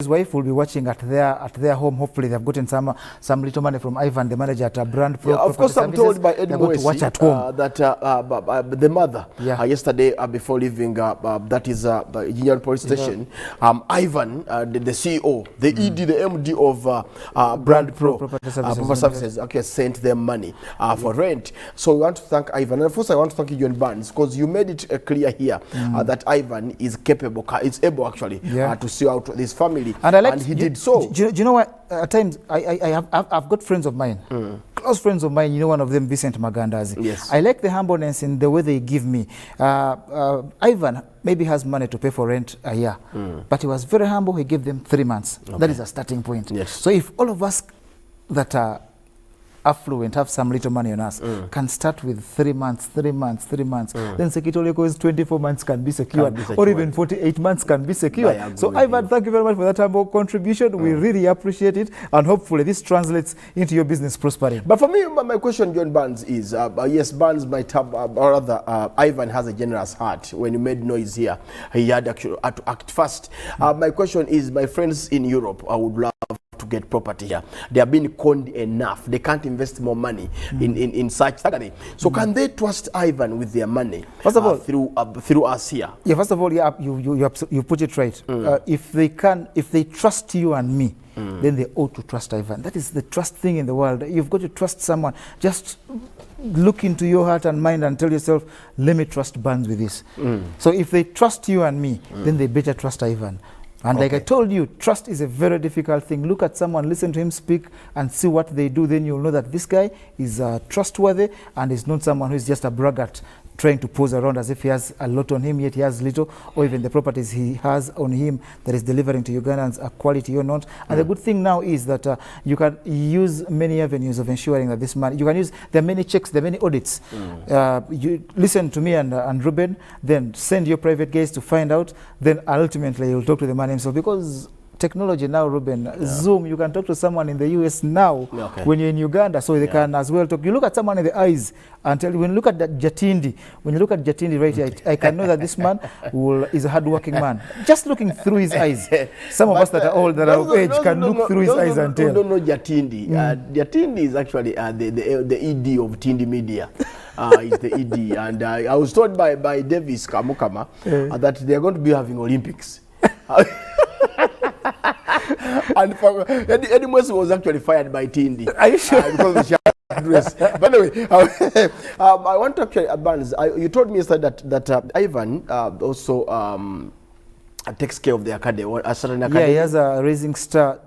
His wife will be watching at their home. Hopefully, they've gotten some little money from Ivan, the manager at Brandpro Property Services. Of course, I'm told by Eddie to watch at home. that the mother yesterday before leaving that is the Union Police Station, Ivan, the CEO, the ED, the MD of Brandpro Property Services, okay, sent them money for rent. So we want to thank Ivan, and first I want to thank you, John Barnes, because you made it clear here that Ivan is capable, is able actually to see out this family. And he did so. Do you know what? At times, I've got friends of mine, close friends of mine. You know, one of them, Vincent Magandazi. Yes. I like the humbleness in the way they give me. Ivan maybe has money to pay for rent a year, but he was very humble. He gave them 3 months. Okay. That is a starting point. Yes. So if all of us that are affluent, have some little money on us, can start with 3 months, then Sekitoleko is 24 months can be secured, or even 48 months can be secured. So Ivan, thank you very much for that humble contribution. We really appreciate it, and hopefully this translates into your business prospering. But for me, my question, John Barnes, is yes, Barnes might have, or rather, Ivan has a generous heart. When you made noise here, he had actually to act fast. My question is, my friends in Europe, I would love to get property here. They have been conned enough. They can't invest more money in such thing. So can they trust Ivan with their money? First of all, through us here. Yeah. First of all, you put it right. If they trust you and me, then they ought to trust Ivan. That is the trust thing in the world. You've got to trust someone. Just look into your heart and mind and tell yourself, let me trust Barnes with this. So if they trust you and me, then they better trust Ivan. And like I told you, trust is a very difficult thing. Look at someone, listen to him speak, and see what they do. Then you'll know that this guy is trustworthy and is not someone who is just a braggart trying to pose around as if he has a lot on him, yet he has little, or even the properties he has on him that is delivering to Ugandans a quality or not. And the good thing now is that you can use many avenues of ensuring that this money, you can use, there are many checks, there are many audits. You listen to me and Ruben, then send your private guys to find out, then ultimately you'll talk to the man himself, because technology now, Ruben, Zoom, you can talk to someone in the US now when you're in Uganda, so they can as well talk. You look at someone in the eyes and tell you, when you look at that Jatindi, when you look at Jatindi right here, I can know that this man is a hardworking man. Just looking through his eyes. Some of us that are old, that are of age, can look through his eyes and tell. You don't know Jatindi. Jatindi is actually the ED of Tindi Media. Is the ED. And I was told by Davis Kamukama that they're going to be having Olympics. And Eddie Mwesi was actually fired by Tindi. Are you sure? Because of the address. But anyway, I want to actually advance. You told me that Ivan also takes care of the academy, a certain academy. Yeah, he has a Rising Star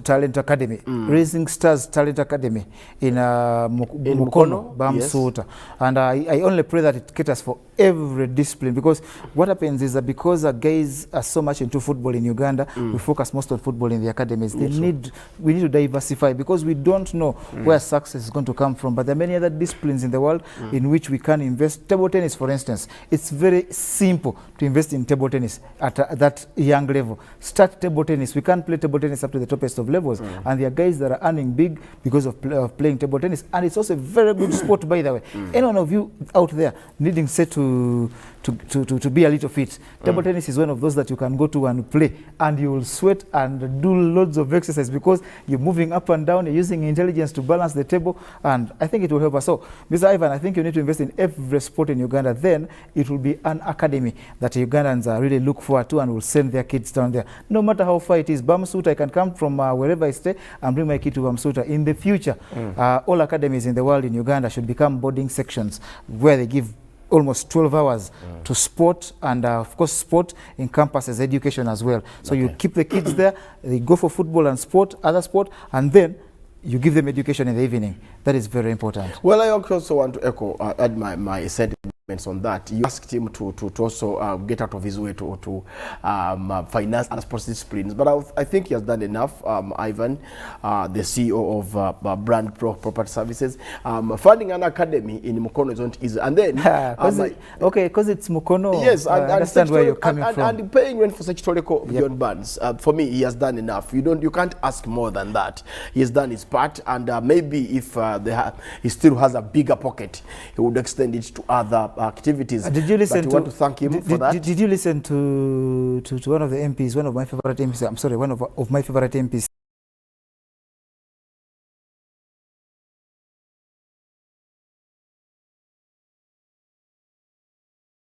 Talent Academy, Rising Stars Talent Academy in Mukono, Bamsuta. And I only pray that it caters for every discipline, because what happens is that because guys are so much into football in Uganda, we focus most on football in the academies. We need to diversify, because we don't know where success is going to come from. But there are many other disciplines in the world in which we can invest. Table tennis, for instance, it's very simple to invest in table tennis at that young level. Start table tennis. We can't play table tennis up to the topest of levels, and there are guys that are earning big because of playing table tennis. And it's also a very good sport, by the way. Any one of you out there needing say to be a little fit, table tennis is one of those that you can go to and play, and you will sweat and do loads of exercise, because you're moving up and down, you're using intelligence to balance the table, and I think it will help us. So, Mr. Ivan, I think you need to invest in every sport in Uganda. Then it will be an academy that Ugandans really look forward to, and will send their kids down there. No matter how far it is, Bamsuta, I can come from wherever I stay and bring my kid to Bamsuta. In the future, all academies in the world in Uganda should become boarding sections where they give almost 12 hours to sport, and of course sport encompasses education as well. So you keep the kids there, they go for football and sport, other sport, and then you give them education in the evening. That is very important. Well, I also want to echo, add my sentiments on that. You asked him to also get out of his way to finance and sports disciplines, but I think he has done enough. Ivan, the CEO of Brandpro Property Services, funding an academy in Mukono is not easy. And then, because it's Mukono. Yes, I understand where you're coming from. And paying rent for such John Barnes, for me, he has done enough. You can't ask more than that. He has done his part, and maybe if he still has a bigger pocket, he would extend it to other activities. Did you listen but we want to thank him for that. Did you listen to one of the MPs, one of my favorite MPs? I'm sorry, one of my favorite MPs